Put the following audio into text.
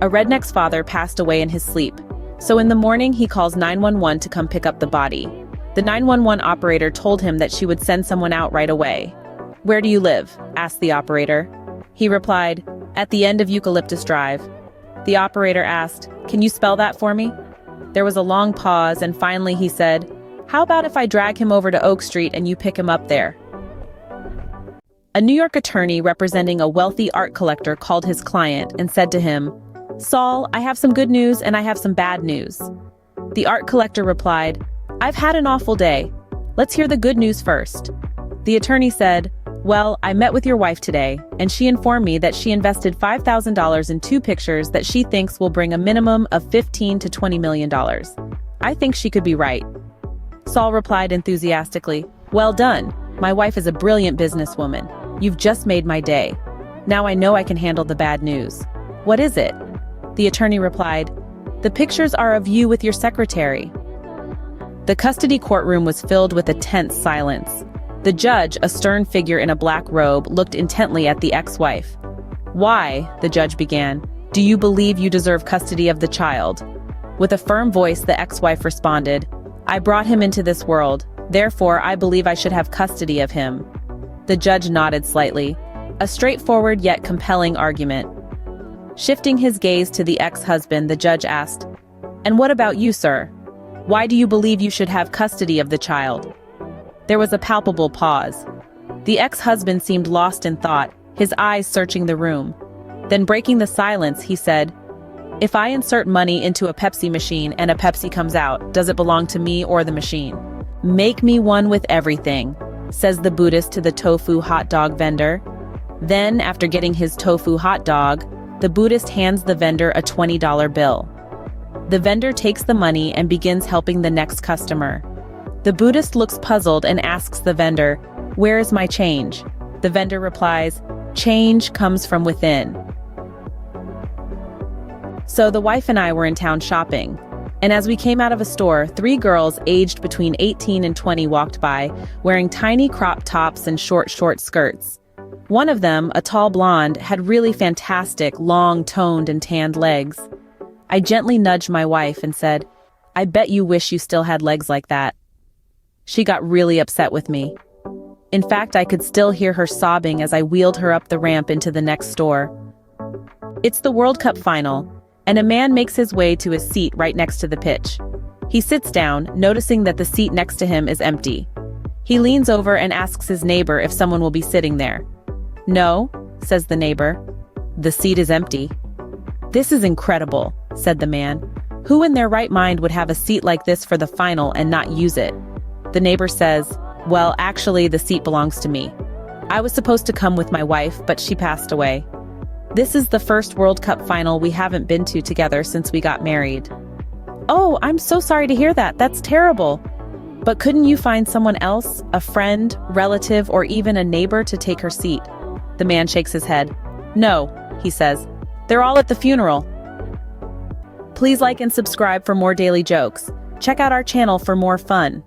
A redneck's father passed away in his sleep. So in the morning, he calls 911 to come pick up the body. The 911 operator told him that she would send someone out right away. "Where do you live?" asked the operator. He replied, "At the end of Eucalyptus Drive." The operator asked, "Can you spell that for me?" There was a long pause, and finally he said, "How about if I drag him over to Oak Street and you pick him up there?" A New York attorney representing a wealthy art collector called his client and said to him, "Saul, I have some good news and I have some bad news." The art collector replied, "I've had an awful day. Let's hear the good news first." The attorney said, "Well, I met with your wife today, and she informed me that she invested $5,000 in 2 pictures that she thinks will bring a minimum of $15 to $20 million. I think she could be right." Saul replied enthusiastically, "Well done. My wife is a brilliant businesswoman. You've just made my day. Now I know I can handle the bad news. What is it?" The attorney replied, "The pictures are of you with your secretary." The custody courtroom was filled with a tense silence. The judge, a stern figure in a black robe, looked intently at the ex-wife. "Why," the judge began, "do you believe you deserve custody of the child?" With a firm voice, the ex-wife responded, "I brought him into this world, therefore I believe I should have custody of him." The judge nodded slightly. A straightforward yet compelling argument. Shifting his gaze to the ex-husband, the judge asked, "And what about you, sir? Why do you believe you should have custody of the child?" There was a palpable pause. The ex-husband seemed lost in thought, his eyes searching the room. Then breaking the silence, he said, "If I insert money into a Pepsi machine and a Pepsi comes out, does it belong to me or the machine?" "Make me one with everything," says the Buddhist to the tofu hot dog vendor. Then, after getting his tofu hot dog, the Buddhist hands the vendor a $20 bill. The vendor takes the money and begins helping the next customer. The Buddhist looks puzzled and asks the vendor, "Where is my change?" The vendor replies, "Change comes from within." So the wife and I were in town shopping, and as we came out of a store, 3 girls aged between 18 and 20 walked by, wearing tiny crop tops and short skirts. One of them, a tall blonde, had really fantastic, long, toned and tanned legs. I gently nudged my wife and said, "I bet you wish you still had legs like that." She got really upset with me. In fact, I could still hear her sobbing as I wheeled her up the ramp into the next store. It's the World Cup final, and a man makes his way to his seat right next to the pitch. He sits down, noticing that the seat next to him is empty. He leans over and asks his neighbor if someone will be sitting there. "No," says the neighbor. "The seat is empty." "This is incredible," said the man. "Who in their right mind would have a seat like this for the final and not use it?" The neighbor says, "Well, actually, the seat belongs to me. I was supposed to come with my wife, but she passed away. This is the first World Cup final we haven't been to together since we got married." "Oh, I'm so sorry to hear that. That's terrible. But couldn't you find someone else, a friend, relative, or even a neighbor to take her seat?" The man shakes his head. "No," he says. "They're all at the funeral." Please like and subscribe for more daily jokes. Check out our channel for more fun.